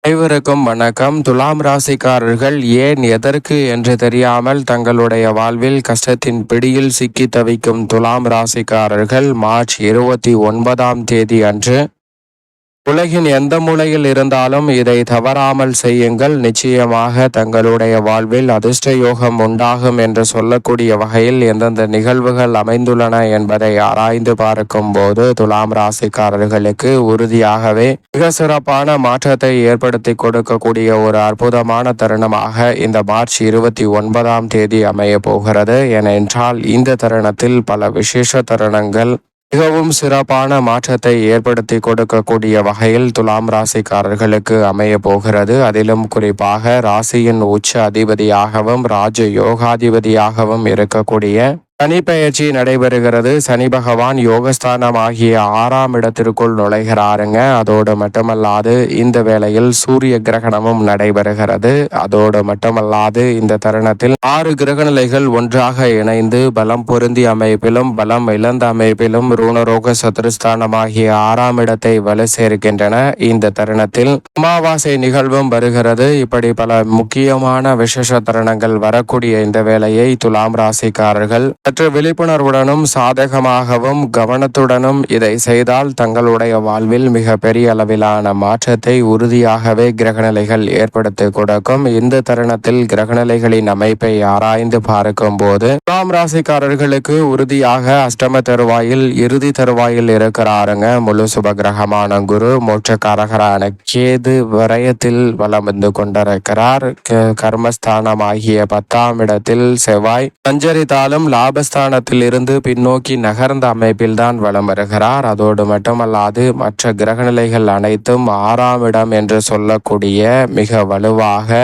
அனைவருக்கும் வணக்கம். துலாம் ராசிக்காரர்கள் ஏன் எதற்கு என்று தெரியாமல் தங்களுடைய வாழ்வில் கஷ்டத்தின் பிடியில் சிக்கி தவிக்கும் துலாம் ராசிக்காரர்கள் மார்ச் 29ஆம் தேதி அன்று உலகின் எந்த மூலையில் இருந்தாலும் இதை தவறாமல் செய்யுங்கள். நிச்சயமாக தங்களுடைய வாழ்வில் அதிர்ஷ்ட யோகம் உண்டாகும் என்று சொல்லக்கூடிய வகையில் எந்தெந்த நிகழ்வுகள் அமைந்துள்ளன என்பதை ஆராய்ந்து பார்க்கும் போது துலாம் ராசிக்காரர்களுக்கு உறுதியாகவே மிக சிறப்பான மாற்றத்தை ஏற்படுத்தி கொடுக்கக்கூடிய ஒரு அற்புதமான தருணமாக இந்த மார்ச் 29ஆம் தேதி அமைய போகிறது. ஏனென்றால் இந்த தருணத்தில் பல விசேஷ தருணங்கள் மிகவும் சிறப்பான மாற்றத்தை ஏற்படுத்தி கொடுக்கக்கூடிய வகையில் துலாம் ராசிக்காரர்களுக்கு அமைய போகிறது. அதிலும் குறிப்பாக ராசியின் உச்ச அதிபதியாகவும் ராஜ யோகாதிபதியாகவும் இருக்கக்கூடிய சனி பெயர்ச்சி நடைபெறுகிறது. சனி பகவான் யோகஸ்தானம் ஆகிய 6ஆம் இடத்திற்குள் நுழைகிறாருங்க. அதோடு மட்டுமல்லாது இந்த வேளையில் சூரிய கிரகணமும் நடைபெறுகிறது. அதோடு மட்டுமல்லாது இந்த தருணத்தில் 6 கிரகநிலைகள் ஒன்றாக இணைந்து பலம் பொருந்தி அமைப்பிலும் பலம் இழந்த அமைப்பிலும் ரூணரோக சத்துருஸ்தானம் ஆகிய 6ஆம் இடத்தை வலு சேர்க்கின்றன. இந்த தருணத்தில் அமாவாசை நிகழ்வும் வருகிறது. இப்படி பல முக்கியமான விசேஷ தருணங்கள் வரக்கூடிய இந்த வேளையை துலாம் ராசிக்காரர்கள் சற்று விழிப்புணர்வுடனும் சாதகமாகவும் கவனத்துடனும் இதை செய்தால் தங்களுடைய வாழ்வில் மிக பெரிய அளவிலான மாற்றத்தை உறுதியாகவே கிரகநிலைகள் ஏற்படுத்தி கொடுக்கும். இந்த தருணத்தில் கிரகநிலைகளின் அமைப்பை ஆராய்ந்து பார்க்கும் போது துலாம் ராசிக்காரர்களுக்கு உறுதியாக அஷ்டம தருவாயில் இறுதி தருவாயில் இருக்கிறாருங்க. முழு சுப கிரகமான குரு மோட்சக்காரகரான கேது விரயத்தில் வலம் வந்து கொண்டிருக்கிறார். கர்மஸ்தானம் ஆகிய 10ஆம் இடத்தில் செவ்வாய் சஞ்சரித்தாலும் லாபஸ்தானத்தில் இருந்து பின்னோக்கி நகர்ந்த அமைப்பில் தான் வலம் வருகிறார். அதோடு மட்டுமல்லாது மற்ற கிரகநிலைகள் அனைத்தும் 6ஆம் இடம் என்று சொல்லக்கூடிய மிக வலுவாக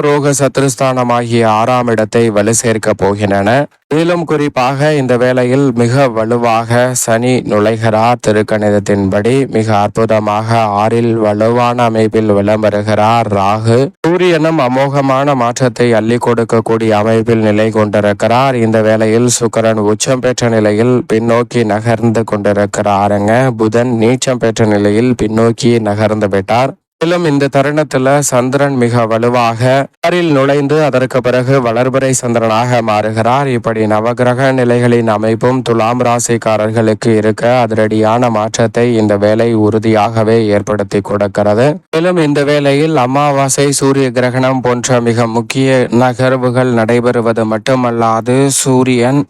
ரோக சத்ருஸ்தானமாகிய 6ஆம் இடத்தை வலு சேர்க்க போகின்றன. மேலும் குறிப்பாக இந்த வேளையில் மிக வலுவாக சனி நுழைகிறார். திருக்கணிதத்தின்படி மிக அற்புதமாக 6இல் வலுவான அமைப்பில் வலம் வருகிறார். ராகு சூரியனும் அமோகமான மாற்றத்தை அள்ளி கொடுக்கக்கூடிய அமைப்பில் நிலை கொண்டிருக்கிறார். இந்த வேளையில் சுக்கிரன் உச்சம் பெற்ற நிலையில் பின்னோக்கி நகர்ந்து கொண்டிருக்கிறாருங்க. புதன் நீச்சம் பெற்ற நிலையில் பின்னோக்கி நகர்ந்து விட்டார். மேலும் இந்த தருணத்துல சந்திரன் மிக வலுவாக ஆறில் நுழைந்து அதற்கு பிறகு வளர்பிறை சந்திரனாக மாறுகிறார். இப்படி நவகிரக நிலைகளின் அமைப்பும் துலாம் ராசிக்காரர்களுக்கு இருக்க அதிரடியான மாற்றத்தை இந்த வேலை உறுதியாகவே ஏற்படுத்தி கொடுக்கிறது. மேலும் இந்த வேளையில் அமாவாசை சூரிய கிரகணம் போன்ற மிக முக்கிய நகர்வுகள் நடைபெறுவது மட்டுமல்லாது சூரியன்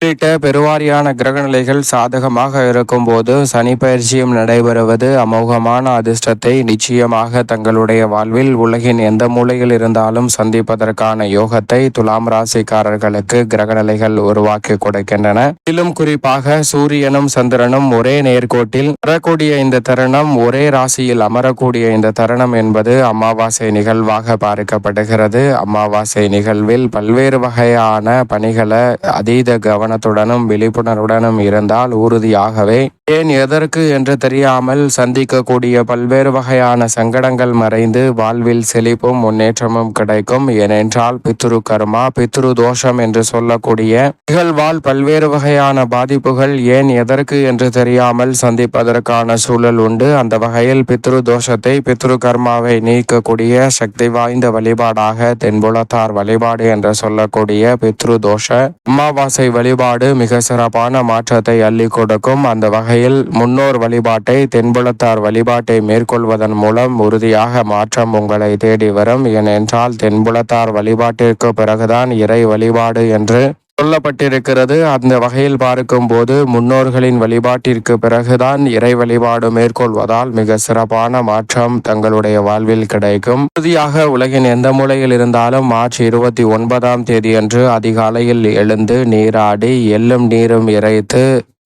உள்ளிட்ட பெருவாரியான கிரகநிலைகள் சாதகமாக இருக்கும் போது சனி பயிற்சியும் நடைபெறுவது அமோகமான அதிர்ஷ்டத்தை நிச்சயமாக தங்களுடைய வாழ்வில் உலகின் எந்த மூலையில் இருந்தாலும் சந்திப்பதற்கான யோகத்தை துலாம் ராசிக்காரர்களுக்கு கிரகநிலைகள் உருவாக்கி கொடுக்கின்றன. இதிலும் குறிப்பாக சூரியனும் சந்திரனும் ஒரே நேர்கோட்டில் வரக்கூடிய இந்த தருணம், ஒரே ராசியில் அமரக்கூடிய இந்த தருணம் என்பது அமாவாசை நிகழ்வாக பார்க்கப்படுகிறது. அமாவாசை நிகழ்வில் பல்வேறு வகையான பணிகளை அதீத கவனத்துடனும் விழிப்புணர்வுடனும் இருந்தால் உறுதியாகவே ஏன் எதற்கு என்று தெரியாமல் சந்திக்கக்கூடிய பல்வேறு வகையான சங்கடங்கள் மறைந்து வாழ்வில் செழிப்பும் முன்னேற்றமும் கிடைக்கும். ஏனென்றால் பித்ரு கர்மா பித்ரு தோஷம் என்று சொல்லக்கூடிய நிகழ்வால் பல்வேறு வகையான பாதிப்புகள் ஏன் எதற்கு என்று தெரியாமல் சந்திப்பதற்கான சூழல் உண்டு. அந்த வகையில் பித்ரு தோஷத்தை பித்ரு கர்மாவை நீக்கக்கூடிய சக்தி வாய்ந்த வழிபாடாக தென்புலத்தார் வழிபாடு என்று சொல்லக்கூடிய பித்ரு தோஷ அமாவாசை வழிபாடு மிக சிறப்பான மாற்றத்தை அள்ளி கொடுக்கும். அந்த வகையில் முன்னோர் வழிபாட்டை தென்புலத்தார் வழிபாட்டை மேற்கொள்வதன் மூலம் உறுதியாக மாற்றம் உங்களை தேடி வரும். ஏனென்றால் தென்புலத்தார் வழிபாட்டிற்கு பிறகுதான் இறை வழிபாடு என்று சொல்லப்பட்டிருக்கிறது. அந்த வகையில் பார்க்கும் போது முன்னோர்களின் வழிபாட்டிற்கு பிறகுதான் இறை வழிபாடு மேற்கொள்வதால் மிக சிறப்பான மாற்றம் தங்களுடைய வாழ்வில் கிடைக்கும். இறுதியாக உலகின் எந்த மூலையில் இருந்தாலும் மார்ச் 29ஆம் தேதி அன்று அதிகாலையில் எழுந்து நீராடி எள்ளும் நீரும் இறைத்து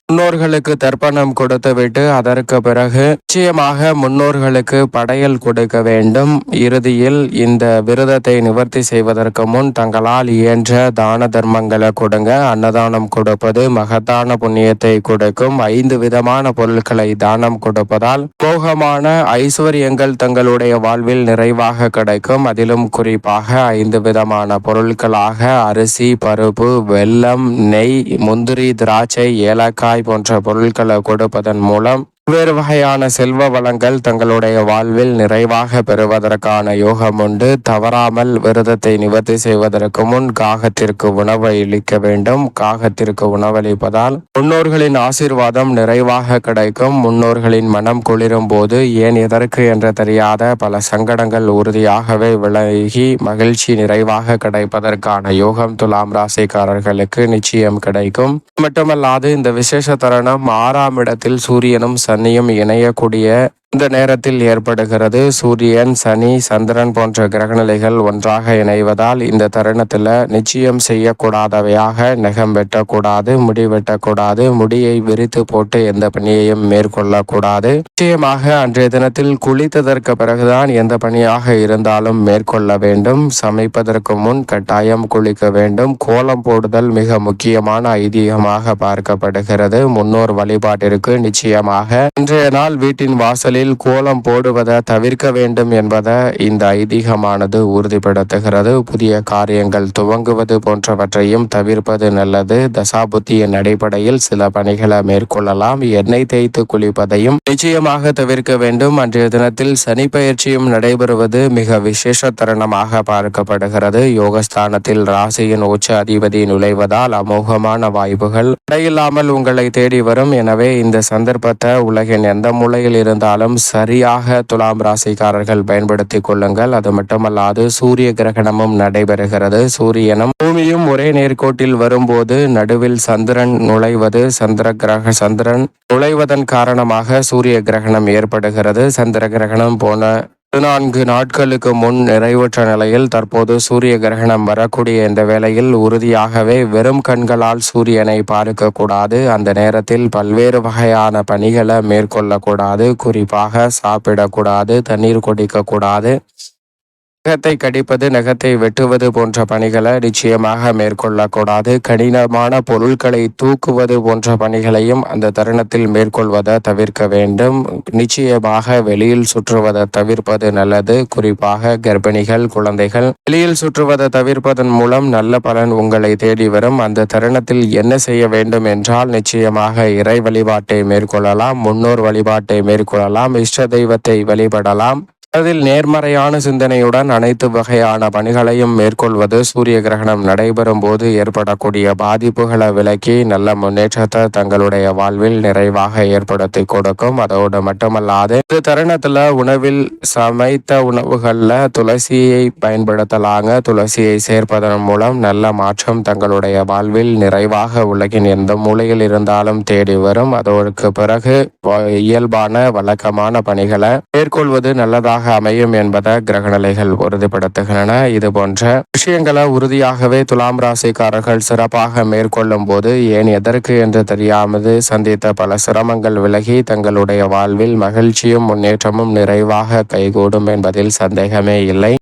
முன்னோர்களுக்கு தர்ப்பணம் கொடுத்துவிட்டு அதற்கு பிறகு நிச்சயமாக முன்னோர்களுக்கு படையல் கொடுக்க வேண்டும். இறுதியில் இந்த விரதத்தை நிவர்த்தி செய்வதற்கு முன் தங்களால் இயன்ற தான தர்மங்களை கொடுங்க. அன்னதானம் கொடுப்பது மகத்தான புண்ணியத்தை கொடுக்கும். 5 விதமான பொருட்களை தானம் கொடுப்பதால் மோகமான ஐஸ்வர்யங்கள் தங்களுடைய வாழ்வில் நிறைவாக கிடைக்கும். அதிலும் குறிப்பாக 5 விதமான பொருட்களாக அரிசி, பருப்பு, வெல்லம், நெய், முந்திரி, திராட்சை, ஏலக்காய் போன்ற பொருட்களை கொடுப்பதன் மூலம் வேறு வகையான செல்வ வளங்கள் தங்களுடைய வாழ்வில் நிறைவாக பெறுவதற்கான யோகம் உண்டு. தவறாமல் விரதத்தை நிவர்த்தி செய்வதற்கு முன் காகத்திற்கு உணவு அளிக்க வேண்டும். காகத்திற்கு உணவளிப்பதால் முன்னோர்களின் ஆசீர்வாதம் நிறைவாக கிடைக்கும். முன்னோர்களின் மனம் குளிரும் போது ஏன் எதற்கு என்று தெரியாத பல சங்கடங்கள் உறுதியாகவே விலகி மகிழ்ச்சி நிறைவாக கிடைப்பதற்கான யோகம் துலாம் ராசிக்காரர்களுக்கு நிச்சயம் கிடைக்கும். மட்டுமல்லாது இந்த விசேஷ தருணம் 6ஆம் இடத்தில் சூரியனும் சனியும் இணையக்கூடிய இந்த நேரத்தில் ஏற்படுகிறது. சூரியன், சனி, சந்திரன் போன்ற கிரகநிலைகள் ஒன்றாக இணைவதால் இந்த தருணத்தில் நிச்சயம் செய்யக்கூடாதவையாக நகம் வெட்டக்கூடாது, முடி வெட்டக்கூடாது, முடியை விரித்து போட்டு எந்த பணியையும் மேற்கொள்ளக்கூடாது. நிச்சயமாக அன்றைய தினத்தில் குளித்ததற்கு பிறகுதான் எந்த பணியாக இருந்தாலும் மேற்கொள்ள வேண்டும். சமைப்பதற்கு முன் கட்டாயம் குளிக்க வேண்டும். கோலம் போடுதல் மிக முக்கியமான ஐதீகமாக பார்க்கப்படுகிறது. முன்னோர் வழிபாட்டிற்கு நிச்சயமாக இன்றைய நாள் வீட்டின் வாசலில் கோலம் போடுவதை தவிர்க்க வேண்டும் என்பதை இந்த ஐதீகமானது உறுதிப்படுத்துகிறது. புதிய காரியங்கள் துவங்குவது போன்றவற்றையும் தவிர்ப்பது நல்லது. தசாபுத்தியின் அடிப்படையில் சில பணிகளை மேற்கொள்ளலாம். எண்ணெய் தேய்த்து குளிப்பதையும் நிச்சயமாக தவிர்க்க வேண்டும். அன்றைய தினத்தில் சனி பயிற்சியும் நடைபெறுவது மிக விசேஷ தருணமாக பார்க்கப்படுகிறது. யோகஸ்தானத்தில் ராசியின் உச்ச அதிபதி நுழைவதால் அமோகமான வாய்ப்புகள் தடையில்லாமல் உங்களை தேடி வரும். எனவே இந்த சந்தர்ப்பத்தை உலகின் எந்த மூலையில் இருந்தாலும் சரியாக துலாம் ராசிக்காரர்கள் பயன்படுத்திக் கொள்ளுங்கள். அது மட்டுமல்லாது சூரிய கிரகணமும் நடைபெறுகிறது. சூரியனும் பூமியும் ஒரே நேர்கோட்டில் வரும்போது நடுவில் சந்திரன் நுழைவதன் காரணமாக சூரிய கிரகணம் ஏற்படுகிறது. சந்திர கிரகணம் போன 14 நாட்களுக்கு முன் நிறைவுற்ற நிலையில் தற்போது சூரிய கிரகணம் வரக்கூடிய இந்த வேளையில் உறுதியாகவே வெறும் கண்களால் சூரியனை பார்க்கக்கூடாது. அந்த நேரத்தில் பல்வேறு வகையான பணிகளை மேற்கொள்ளக்கூடாது. குறிப்பாக சாப்பிடக்கூடாது, தண்ணீர் குடிக்கக்கூடாது. நகத்தை கடிப்பது, நகத்தை வெட்டுவது போன்ற பணிகளை நிச்சயமாக மேற்கொள்ளக்கூடாது. கடினமான பொருட்களை தூக்குவது போன்ற பணிகளையும் அந்த தருணத்தில் மேற்கொள்வதை தவிர்க்க வேண்டும். நிச்சயமாக வெளியில் சுற்றுவதை தவிர்ப்பது நல்லது. குறிப்பாக கர்ப்பிணிகள், குழந்தைகள் வெளியில் சுற்றுவதை தவிர்ப்பதன் மூலம் நல்ல பலன் உங்களை தேடி வரும். அந்த தருணத்தில் என்ன செய்ய வேண்டும் என்றால் நிச்சயமாக இறை வழிபாட்டை மேற்கொள்ளலாம், முன்னோர் வழிபாட்டை மேற்கொள்ளலாம், இஷ்ட தெய்வத்தை வழிபடலாம். அதில் நேர்மறையான சிந்தனையுடன் அனைத்து வகையான பணிகளையும் மேற்கொள்வது சூரிய கிரகணம் நடைபெறும் போது ஏற்படக்கூடிய பாதிப்புகளை விலக்கி நல்ல முன்னேற்றத்தை தங்களுடைய வாழ்வில் நிறைவாக ஏற்படுத்தி கொடுக்கும். அதோடு மட்டுமல்லாது இந்த தருணத்துல உணவில் சமைத்த உணவுகள்ல துளசியை பயன்படுத்தலாங்க. துளசியை சேர்ப்பதன் மூலம் நல்ல மாற்றம் தங்களுடைய வாழ்வில் நிறைவாக உலகின் எந்த மூலையில் இருந்தாலும் தேடி வரும். அதற்கு பிறகு இயல்பான வழக்கமான பணிகளை மேற்கொள்வது நல்லதாக அமையும் என்பதை கிரகநிலைகள் உறுதிப்படுத்துகின்றன. இது போன்ற விஷயங்களை உறுதியாகவே துலாம் ராசிக்காரர்கள் சிறப்பாக மேற்கொள்ளும் போது ஏன் எதற்கு என்று தெரியாமல் சந்தித்த பல சிரமங்கள் விலகி தங்களுடைய வாழ்வில் மகிழ்ச்சியும் முன்னேற்றமும் நிறைவாக கைகூடும் என்பதில் சந்தேகமே இல்லை.